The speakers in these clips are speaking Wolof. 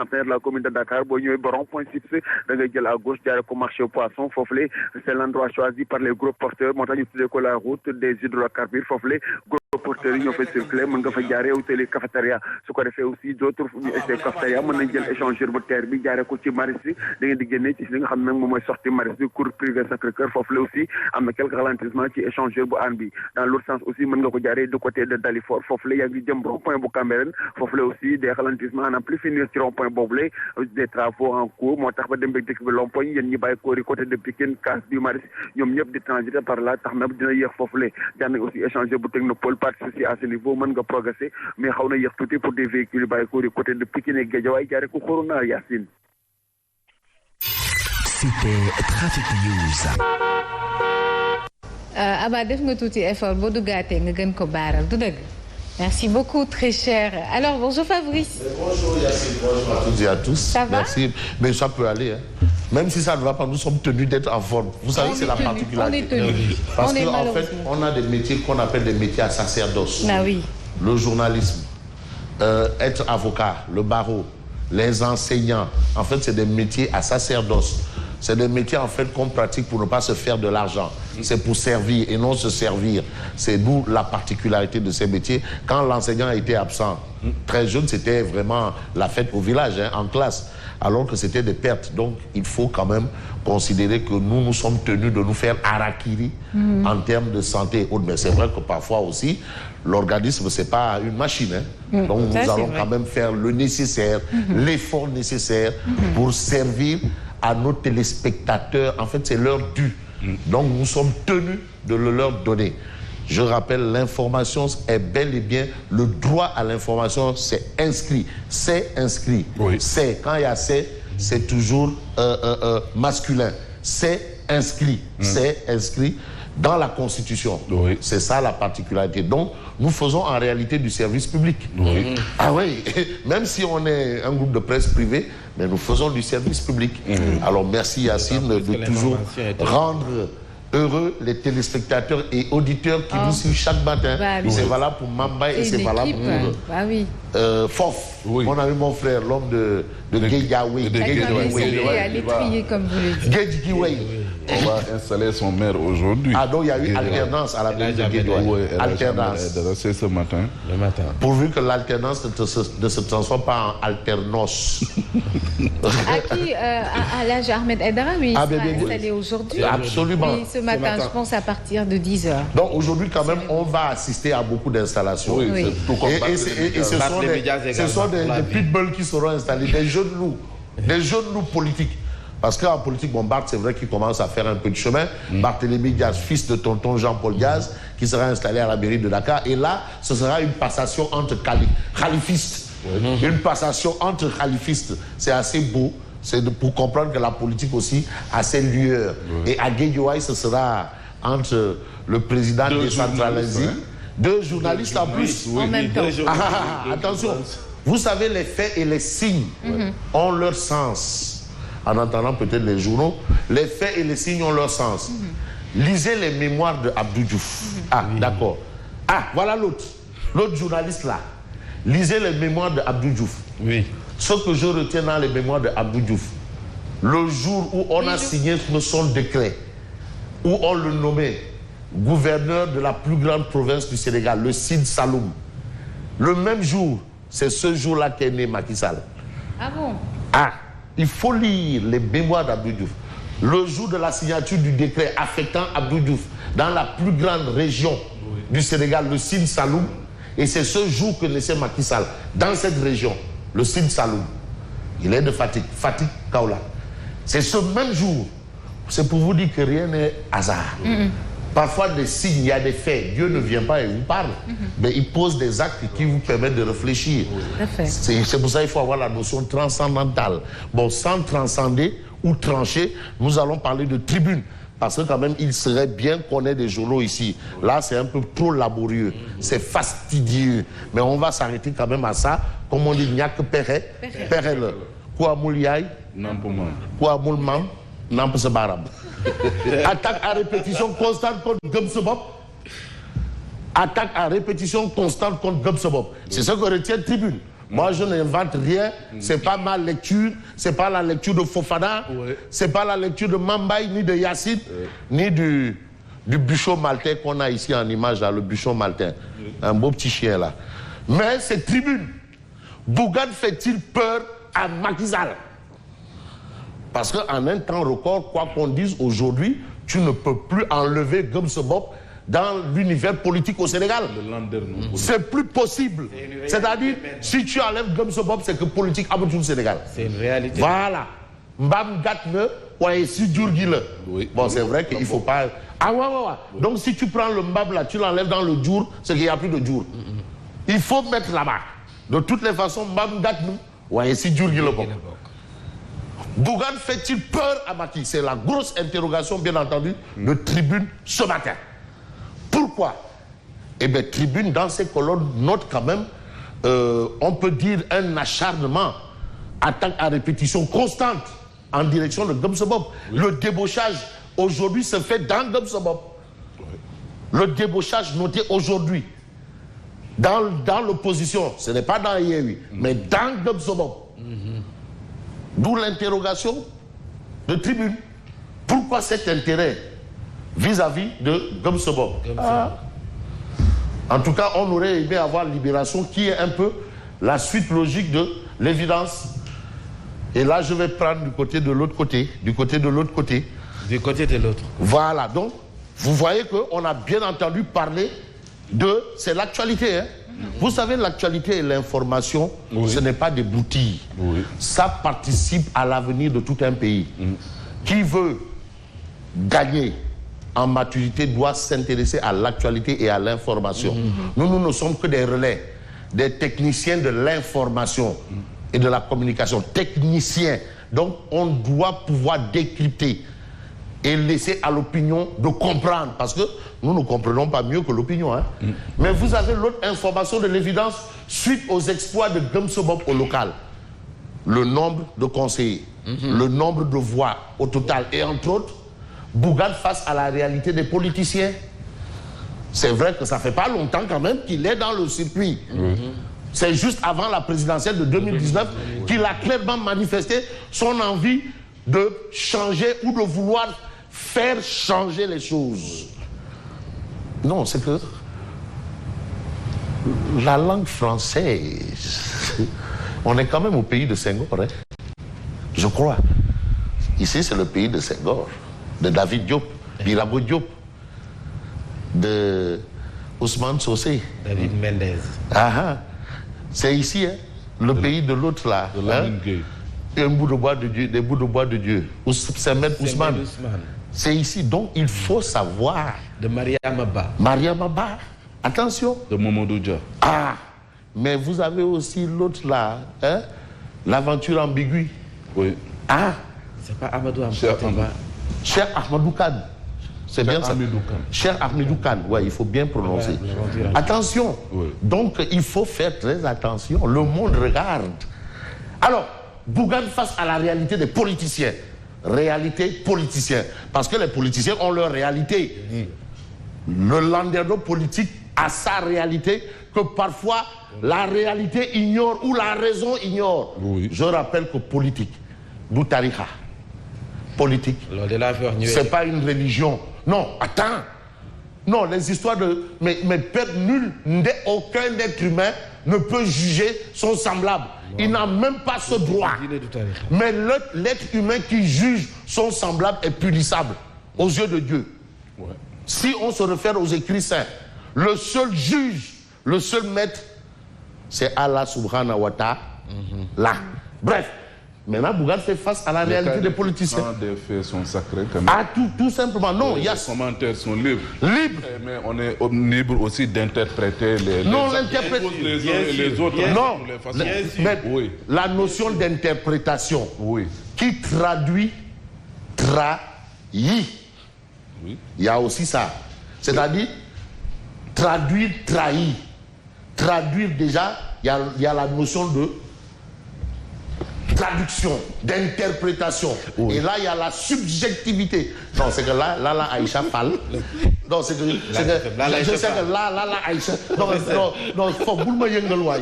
la commune de Dakar boo ñëwee ba rond-point Sips da ngay jël à gauche jaaree ko marché poisson foofu c'est l'endroit choisi par les gros porteurs moo tax ñu tuddee ko la route des hydrocarbures foofu gros porteurs yi ñoo fay circuler mën nga fa jaaree utali cafétéria su ko defee aussi d'autres essais cafétéria mën nañ jël échangeur bu terre bi jaaree ko ci Maris bi da ngeen di génne ci li nga xam ne moom mooy sortie Maris bi cours privé Sacré-Cœur foofu aussi am na quelques ralentissements ci échangeur bu Hann bi dans l'autre sens aussi mën nga ko jaaree du côté de Dalifort foofu yaa ngi jëm rond-point bu Cambérène foofu aussi des ralentissements à n'en plus finir ci rond-point boobu des travaux en cours moo tax ba dem ba dëkk bi lompoñ yéen ñi bàyyi koori côté de Pikine Case du Maris ñoom ñëpp di transiter par là tax na dina yéex foofu jaar nañ aussi échanger bu Technopole participer à ce niveau mën nga progresser mais xaw na yéex tuuti pour des véhicules bàyyi koori côté de Pikine et Guédiawaye jaaree ko Corona Yacine. C'était Trafic News. Aba def nga tuuti effort boo duggaatee nga gën ko baaral du dëgg. Merci beaucoup, très cher. Alors, bonjour Fabrice. Bonjour Yacine, bonjour à toutes et à tous. Ça va? Merci, mais ça peut aller. Hein. Même si ça ne va pas, nous sommes tenus d'être en forme. Vous savez, c'est la particularité. On est tenus. Parce qu'en fait, on a des métiers qu'on appelle des métiers à sacerdoce. Ah oui. Le journalisme, être avocat, le barreau, les enseignants. En fait, c'est des métiers à sacerdoce. C'est des métiers en fait qu'on pratique pour ne pas se faire de l'argent. C'est pour servir et non se servir. C'est d'où la particularité de ces métiers. Quand l'enseignant était absent, très jeune, c'était vraiment la fête au village, hein, en classe, alors que c'était des pertes. Donc, il faut quand même considérer que nous sommes tenus de nous faire harakiri en termes de santé et autres. Mais c'est vrai que parfois aussi, l'organisme, c'est pas une machine. Hein. Donc, nous allons quand même faire le nécessaire, l'effort nécessaire pour servir à nos téléspectateurs. En fait, c'est leur dû. Donc, nous sommes tenus de le leur donner. Je rappelle, l'information est bel et bien, le droit à l'information, c'est inscrit. C'est inscrit. Oui. C'est, quand il y a c'est toujours masculin. C'est inscrit. C'est inscrit dans la Constitution. Oui. C'est ça la particularité. Donc, nous faisons en réalité du service public. Oui. Ah oui, même si on est un groupe de presse privée, mais nous faisons du service public. Alors, merci Yacine de toujours rendre heureux les téléspectateurs et auditeurs qui nous suivent chaque matin. C'est valable pour Mamba et c'est valable pour Fof. Oui. Mon ami, mon frère, l'homme de Guédiawaye. Allez prier comme vous le dites. Guédiawaye. On va installer son maire aujourd'hui. Ah donc il y a eu alternance à la mairie de Guédiawaye. Oui, alternance. C'est ce matin. Le matin. Pourvu que l'alternance ne se transforme pas en alternos. À qui à l'âge Ahmed Aidara, oui, il sera installé aujourd'hui. Absolument. Oui, ce matin, je pense à partir de 10h. Donc aujourd'hui, quand même, on va assister à beaucoup d'installations. Oui, oui. Et ce sont des pitbulls qui seront installés, des jeunes loups politiques. Parce qu'en politique, bon, Barth, c'est vrai qu'il commence à faire un peu de chemin. Barthélémy Diaz, fils de tonton Jean-Paul Diaz, qui sera installé à la mairie de Dakar. Et là, ce sera une passation entre khalifistes. Une passation entre khalifistes. C'est assez beau. C'est pour comprendre que la politique aussi a ses lueurs. Et à Guédiawaye, ce sera entre le président décentralisé, deux journalistes en plus. En même temps. Attention, vous savez, les faits et les signes ont leur sens. En entendant peut-être les journaux, les faits et les signes ont leur sens. Lisez les mémoires de Abdou Diouf. Ah, d'accord. Ah, voilà l'autre journaliste là. Lisez les mémoires de Abdou Diouf. Oui. Ce que je retiens dans les mémoires de Abdou Diouf, le jour où on a signé son décret, où on le nommait gouverneur de la plus grande province du Sénégal, le Sine Saloum, le même jour, c'est ce jour-là qu'est né Macky Sall. Ah bon? Ah, il faut lire les mémoires d'Abdou Diouf. Le jour de la signature du décret affectant Abdou Diouf dans la plus grande région du Sénégal, le Sine Saloum, et c'est ce jour que naissait Macky Sall dans cette région, le Sine Saloum. Il est de Fatick Kaolack. C'est ce même jour. C'est pour vous dire que rien n'est hasard. Parfois, des signes, il y a des faits. Dieu ne vient pas et vous parle. Mais il pose des actes qui vous permettent de réfléchir. C'est pour ça qu'il faut avoir la notion transcendantale. Bon, sans transcender ou trancher, nous allons parler de tribune. Parce que quand même, il serait bien qu'on ait des journaux ici. Là, c'est un peu trop laborieux. C'est fastidieux. Mais on va s'arrêter quand même à ça. Comme on dit, Nyak Pere, Pere-le. Kouamoul Yaï, Kouamoul Mam, Namp Sebarab. Attaque à répétition constante contre Gumsebop. Attaque à répétition constante contre Gumsebop. C'est ce que retient Tribune. Moi, je n'invente rien. C'est pas ma lecture. C'est pas la lecture de Fofana. C'est pas la lecture de Mambaye, ni de Yacine, ni du bûchon maltais qu'on a ici en image, là, le bûchon maltais. Un beau petit chien, là. Mais c'est Tribune. Bougane fait-il peur à Macky Sall? Parce qu'en un temps record, quoi qu'on dise aujourd'hui, tu ne peux plus enlever Gumzo Bob dans l'univers politique au Sénégal. C'est plus possible. C'est-à-dire, si tu enlèves Gumzo Bob, c'est que politique a tout le Sénégal. C'est une réalité. Voilà. Mbam Gatne, ouais, si Djourgile. Bon, c'est vrai qu'il ne faut pas. Ah ouais. Donc, si tu prends le Mbab là, tu l'enlèves dans le Djour, c'est qu'il n'y a plus de Djour. Il faut mettre là-bas. De toutes les façons, Mbam Gatne, ouais, si Djourgile. Bougane fait-il peur à Macky? C'est la grosse interrogation, bien entendu, de Tribune ce matin. Pourquoi? Eh bien, Tribune, dans ses colonnes, note quand même, on peut dire un acharnement, attaque à répétition constante en direction de Gumzo Bob. Le débauchage, aujourd'hui, se fait dans Gumzo Bob. Le débauchage noté aujourd'hui, dans l'opposition, ce n'est pas dans Yewwi, mais dans Gumzo Bob. D'où l'interrogation de Tribune. Pourquoi cet intérêt vis-à-vis de Gumzo Bob? En tout cas, on aurait aimé avoir Libération, qui est un peu la suite logique de l'évidence. Et là, je vais prendre du côté de l'autre côté. Du côté de l'autre côté. Du côté de l'autre. Voilà, donc, vous voyez qu'on a bien entendu parler de... C'est l'actualité, hein. Vous savez, l'actualité et l'information, ce n'est pas des boutilles. Ça participe à l'avenir de tout un pays. Qui veut gagner en maturité doit s'intéresser à l'actualité et à l'information. Nous ne sommes que des relais, des techniciens de l'information et de la communication. Techniciens. Donc, on doit pouvoir décrypter et laisser à l'opinion de comprendre, parce que nous ne comprenons pas mieux que l'opinion. Hein. Mais vous avez l'autre information de l'évidence suite aux exploits de Gumzo Bob au local. Le nombre de conseillers, le nombre de voix au total, et entre autres, Bougane face à la réalité des politiciens. C'est vrai que ça fait pas longtemps quand même qu'il est dans le circuit. C'est juste avant la présidentielle de 2019 qu'il a clairement manifesté son envie de changer ou de vouloir faire changer les choses. Non, c'est que la langue française, on est quand même au pays de Senghor, hein? Je crois. Ici, c'est le pays de Senghor, de David Diop, d'Irabo Diop, de Ousmane Sosé. David Mendez. C'est ici, hein? Le pays de l'autre là. Un bout de bois de Dieu, des bouts de bois de Dieu. C'est même Ousmane. C'est ici. Donc, il faut savoir. De Mariama Ba. Mariama Ba. Attention. De Momodou Dia. Mais vous avez aussi l'autre là, hein? L'aventure ambiguë. Oui. C'est pas Amadou Amadou. Cher Ahmadou Kane. C'est bien ça. Cher Ahmadou Kane. Ouais, il faut bien prononcer. Attention. Donc, il faut faire très attention. Le monde regarde. Alors, Bougane face à la réalité des politiciens. Réalité politicien. Parce que les politiciens ont leur réalité. Le landerneau politique a sa réalité que parfois la réalité ignore ou la raison ignore. Je rappelle que politique, d'où tariqa. Politique. C'est pas une religion. Non, attends. Non, les histoires de... Mais nul, aucun être humain ne peut juger son semblable. Il n'a même pas ce droit. Mais l'être humain qui juge son semblable est punissable aux yeux de Dieu. Si on se réfère aux écrits saints, le seul juge, le seul maître, c'est Allah subhanahu wa ta'ala. Bref, maintenant Bougane fait face à la réalité des politiciens. Les faits sont sacrés quand même. Tout simplement. Non, les commentaires sont libres. Mais on est libre aussi d'interpréter les uns et les autres. Non, mais la notion d'interprétation qui traduit, trahit. Il y a aussi ça. C'est-à-dire, traduire, trahir. Traduire déjà, il y a la notion de traduction, d'interprétation. Et là, il y a la subjectivité. Non, c'est que là, Aïcha parle. Non, c'est que... Je sais que là, Aïcha... Non, faut boule me yengal.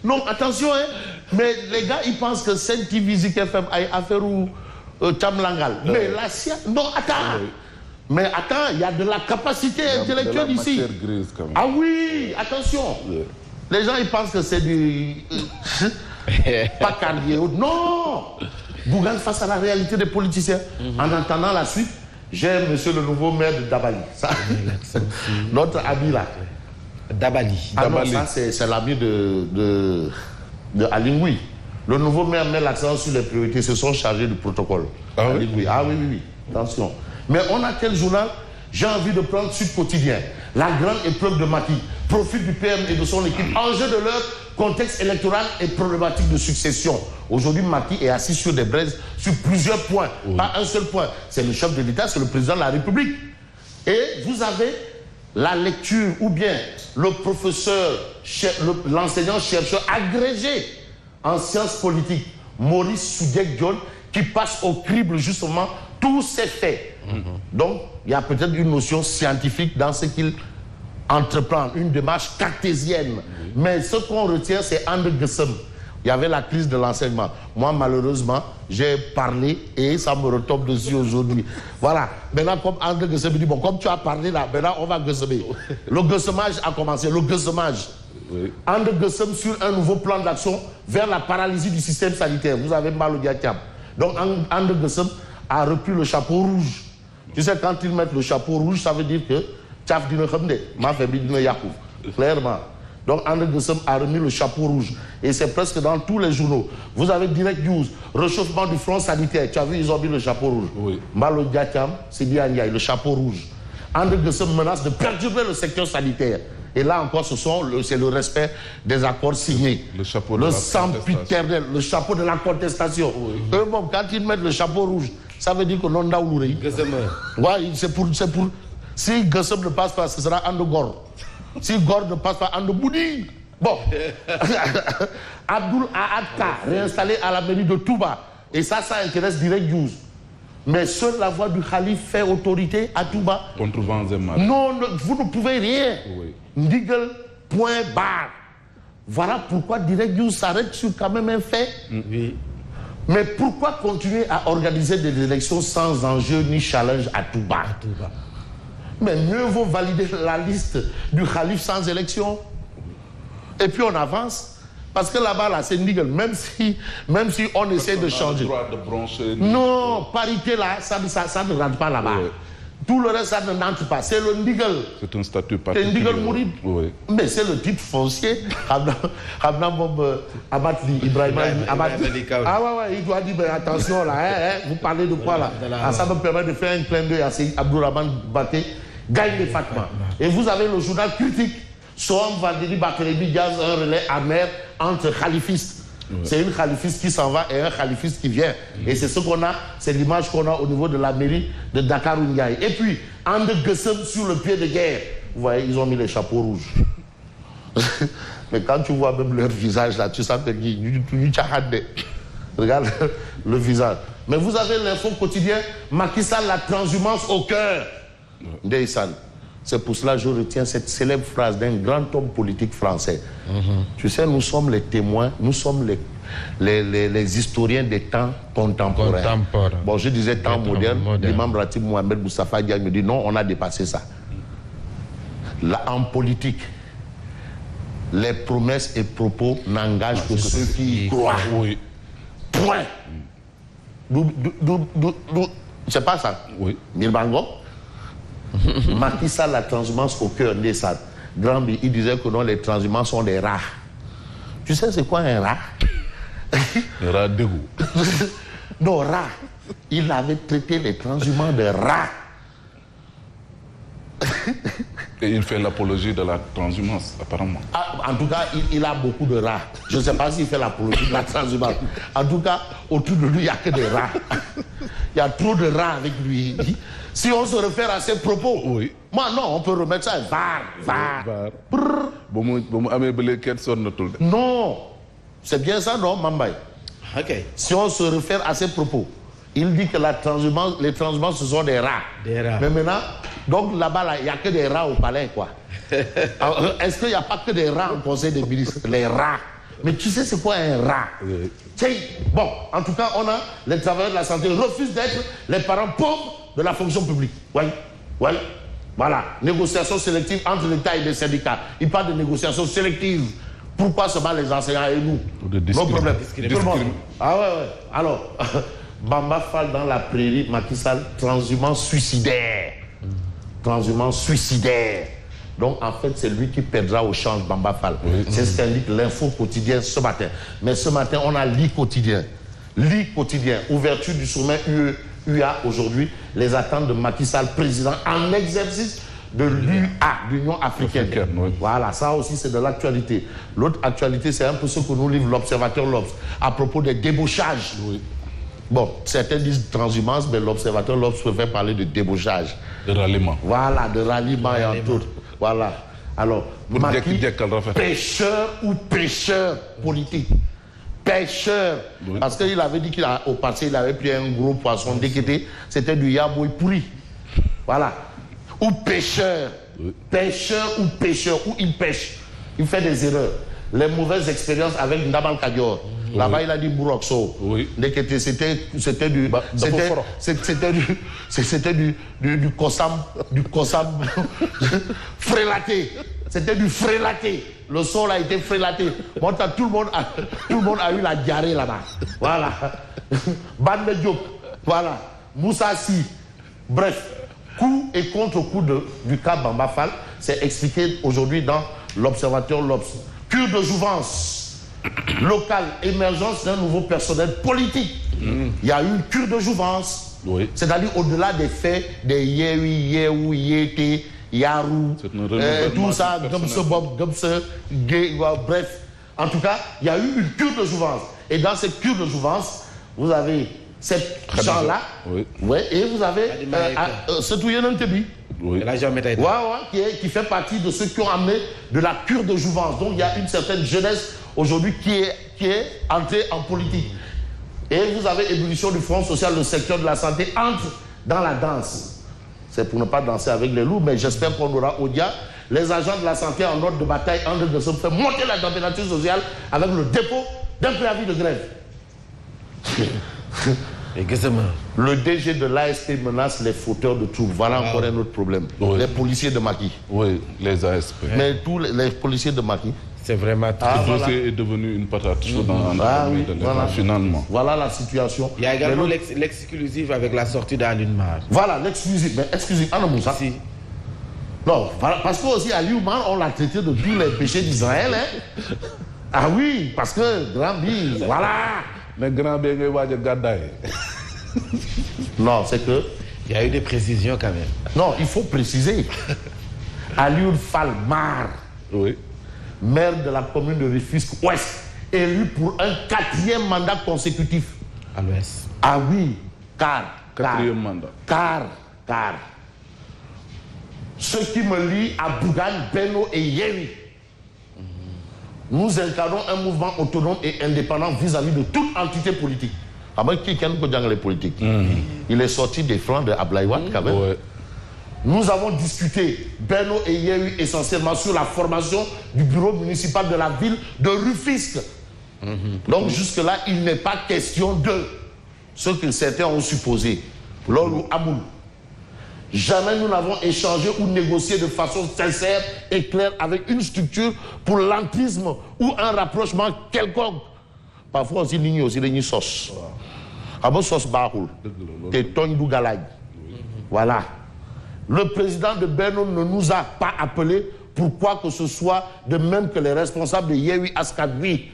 Non, attention, hein. Mais les gars, ils pensent que Sen TV Zik FM a affaire ou Chamlangal. Mais la science. Non, attends. Mais attends, il y a de la capacité intellectuelle ici. Grise, quand même. Ah oui, attention. Les gens, ils pensent que c'est du. Pas cardier. Non. Bougan face à la réalité des politiciens. En entendant la suite, j'ai monsieur le nouveau maire de Dabali. Ça, notre ami là. Dabali. Ah non, ça c'est l'ami de Alingui. Le nouveau maire met l'accent sur les priorités, se sont chargés du protocole. Ah oui? Ah oui, attention. Mais on a quel journal? J'ai envie de prendre Sud Quotidien. La grande épreuve de Macky. Profit du PM et de son équipe. Enjeu de leur contexte électoral et problématique de succession. Aujourd'hui, Macky est assis sur des braises sur plusieurs points. Oui. Pas un seul point. C'est le chef de l'État, c'est le président de la République. Et vous avez la lecture ou bien le professeur, l'enseignant-chercheur agrégé en sciences politiques, Maurice Soudieck-Dione, qui passe au crible justement tous ces faits. Donc, il y a peut-être une notion scientifique dans ce qu'il entreprend, une démarche cartésienne. Mais ce qu'on retient, c'est André Guessem. Il y avait la crise de l'enseignement. Moi, malheureusement, j'ai parlé et ça me retombe dessus aujourd'hui. Voilà. Maintenant, comme André Guessem dit, bon, comme tu as parlé là, maintenant, on va guessemer. Le guessemage a commencé. Le guessemage. Oui. André Guessem sur un nouveau plan d'action vers la paralysie du système sanitaire. Vous avez mal au diatiam. Donc, André Guessem a repris le chapeau rouge. Tu sais, quand ils mettent le chapeau rouge, ça veut dire que Tchaf dine Khamde, ma famille dine Yakouf. Clairement. Donc, André Guessem a remis le chapeau rouge. Et c'est presque dans tous les journaux. Vous avez Direct News, réchauffement du front sanitaire. Tu as vu, ils ont mis le chapeau rouge. Oui. Malo Diatiam, c'est Dianyay, le chapeau rouge. André Guessem menace de perturber le secteur sanitaire. Et là encore, c'est le respect des accords signés. Le chapeau de la sempiternel, le chapeau de la contestation. Oui. Bon, quand ils mettent le chapeau rouge, ça veut dire que non daoulouré. Ouais, c'est pour. Si Guessem ne passe pas, ce sera Andogor. Si Gor ne passe pas, Andoboudi. Bon. Abdoul Ahadka, réinstallé à la mairie de Touba. Et ça intéresse Direct News. Mais seule la voix du Khalif fait autorité à Touba. Contre Vanzema. Non, vous ne pouvez rien. Oui. Ndigel, point barre. Voilà pourquoi Direct News s'arrête sur quand même un fait. Oui. Mais pourquoi continuer à organiser des élections sans enjeu ni challenge à Touba? Mais mieux vaut valider la liste du Khalif sans élection. Et puis on avance. Parce que là-bas, là, c'est Nigel. Même si on essaie de changer. Non, parité là, ça ne rentre pas là-bas. Oui. Tout le reste, ça ne rentre pas. C'est le Nigel. C'est un statut particulier. C'est Nigel Mourib. Oui. Mais c'est le titre foncier. Abatli, Ibrahim. Ah ouais, il doit dire, ben, attention là, vous parlez de quoi là? Ça me permet de faire un clin d'œil à Abdourahmane Baté, gagne les Fatma. Et vous avez le journal critique. Soham Vandeli Bakérébi Diaz, un relais amer entre khalifistes. Ouais. C'est une khalifiste qui s'en va et un khalifiste qui vient. Et c'est ce qu'on a, c'est l'image qu'on a au niveau de la mairie de Dakar Ndiaye. Et puis, André Guessem sur le pied de guerre. Vous voyez, ils ont mis les chapeaux rouges. Mais quand tu vois même leur visage là, tu sens que regarde le visage. Mais vous avez l'info quotidien, Macky Sall, la transhumance au cœur. Ndeyssan. C'est pour cela que je retiens cette célèbre phrase d'un grand homme politique français. Tu sais, nous sommes les témoins, nous sommes les historiens des temps contemporains. Bon, je disais temps moderne. L'imam Ratib Mohamed Moustapha Diagne me dit non, on a dépassé ça. Là, en politique, les promesses et propos n'engagent que ceux qui y croient. Oui. Point. C'est pas ça. Oui. Mirbango. Macky Sall, la transhumance au cœur de ça. Grambi, il disait que non, les transhumants sont des rats. Tu sais c'est quoi un rat? Un rat d'égout. Non, rat. Il avait traité les transhumants de rats. Et il fait l'apologie de la transhumance, apparemment. En tout cas, il a beaucoup de rats. Je ne sais pas s'il fait l'apologie de la transhumance. En tout cas, autour de lui, il n'y a que des rats. Il y a trop de rats avec lui. Si on se réfère à ses propos, oui. Moi, non, on peut remettre ça. Non, c'est bien ça, non, Mambay? Okay. Si on se réfère à ses propos, il dit que les transhumances, ce sont des rats. Des rats. Mais maintenant, donc là-bas, il n'y a que des rats au palais, quoi. Est-ce qu'il n'y a pas que des rats au conseil des ministres? Les rats. Mais tu sais c'est quoi un rat? Oui. Bon, en tout cas, les travailleurs de la santé refusent d'être les parents pauvres de la fonction publique. Oui. Voilà. Négociation sélective entre l'État et les syndicats. Il parle de négociation sélective. Pourquoi se battent les enseignants et nous? Nos problèmes. Ah ouais. Alors, Bamba Fall dans la prairie, Macky Sall, transhumance suicidaire. Transhumance suicidaire. Donc, en fait, c'est lui qui perdra au change, Bamba Fall. Oui. C'est ce qu'indique l'info quotidien ce matin. Mais ce matin, on a l'I quotidien. L'I quotidien, ouverture du sommet UA aujourd'hui, les attentes de Macky Sall, président en exercice de l'UA, l'Union africaine. Oui. Voilà, ça aussi c'est de l'actualité. L'autre actualité, c'est un peu ce que nous livre l'Observateur L'Obs à propos des débauchages. Oui. Bon, certains disent transhumance, mais l'Observateur L'Obs préfère parler de débauchage. De ralliement. Voilà, de ralliement et entre autres. Voilà. Alors, Macky, pêcheur ou pêcheur politique? Pêcheur. Oui. Parce qu'il avait dit qu'au passé, il avait pris un gros poisson déquêté. C'était du yaboui pourri. Voilà. Ou pêcheur. Oui. Pêcheur ou pêcheur. Où il pêche. Il fait des erreurs. Les mauvaises expériences avec Ndabal Kadior. Oui. Là-bas, il a dit Bourokso. Oui. C'était du Kossam frélaté. C'était du frélaté. Le sol a été frélaté. Bon, tout le monde a eu la diarrhée là-bas. Voilà. Bande Diop. Voilà. Moussassi. Bref. Coup et contre-coup du cas Bamba Fall, c'est expliqué aujourd'hui dans l'Observateur L'Obs. Cure de jouvence locale, émergence d'un nouveau personnel politique. Il y a eu une cure de jouvence. Oui. C'est-à-dire au-delà des faits, des Yewi, Yewu, Yete, Yarou, tout ça, Gumse Bob, Gumse, Gay, bref. En tout cas, il y a eu une cure de jouvence. Et dans cette cure de jouvence, vous avez cette champ-là, oui. Ouais, et vous avez ce Touyenan Tebi, oui. Qui fait partie de ceux qui ont amené de la cure de jouvence. Donc il y a une certaine jeunesse aujourd'hui qui est entrée en politique. Et vous avez ébullition du Front social, le secteur de la santé entre dans la danse. C'est pour ne pas danser avec les loups, mais j'espère qu'on aura Odia. Les agents de la santé en ordre de bataille en train de se faire monter la température sociale avec le dépôt d'un préavis de grève. Le DG de l'ASP menace les fauteurs de troubles. Voilà encore un autre problème. Oui. Les policiers de Macky. Oui, les ASP. Mais tous les policiers de Macky. C'est vraiment... Le dossier est devenu une patate chaude finalement. Voilà la situation. Il y a également l'exclusive avec la sortie d'Alioune Mar. Voilà, l'exclusive. Mais exclusive, Anna Moussa. Si. Non, parce que aussi Alioune Mar, on l'a traité de tous les péchés d'Israël. Hein? Ah oui, parce que Grand B, voilà. Mais Grand B, non, c'est que... Il y a eu des précisions quand même. Non, il faut préciser. Alioune Fall Mar, oui. Maire de la commune de Rufisque-Ouest, élu pour un 4e mandat consécutif. À l'Ouest. Ah oui, car... 4e mandat. Car... Ce qui me lie à Bougane, Benno et Yéwi. Nous incarnons un mouvement autonome et indépendant vis-à-vis de toute entité politique. Il est sorti des flancs de Ablaïwat quand même. Ouais. Nous avons discuté, Benno et Yéwi, essentiellement sur la formation du bureau municipal de la ville de Rufisque. Donc jusque-là, il n'est pas question de ce que certains ont supposé. Lolo Amoul. Jamais nous n'avons échangé ou négocié de façon sincère et claire avec une structure pour l'entrisme ou un rapprochement quelconque. Parfois aussi, nous aussi des sauces. Abo sauce baroul. T'es tonne du galage. Voilà. Le président de Benno ne nous a pas appelés pour quoi que ce soit, de même que les responsables de Yewi Askadwi.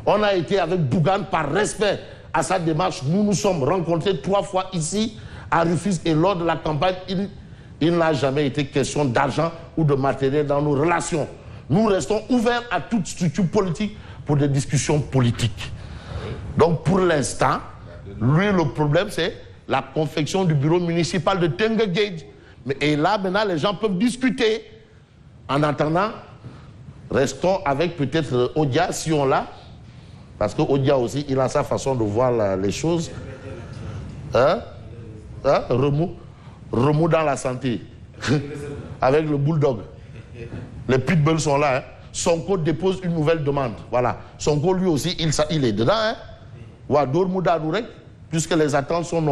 On a été avec Bougane par respect à sa démarche. Nous nous sommes rencontrés 3 fois ici à Rufisque et lors de la campagne, il n'a jamais été question d'argent ou de matériel dans nos relations. Nous restons ouverts à toute structure politique pour des discussions politiques. Donc pour l'instant, lui le problème c'est la confection du bureau municipal de Tengue-Gage. Et là maintenant les gens peuvent discuter. En attendant, restons avec peut-être Odia si on l'a. Parce que Odia aussi, il a sa façon de voir les choses. Remous dans la santé. Avec le bulldog. Les pitbulls sont là. Hein? Sonko dépose une nouvelle demande. Voilà. Sonko, lui aussi, il est dedans. Hein? Puisque les attentes sont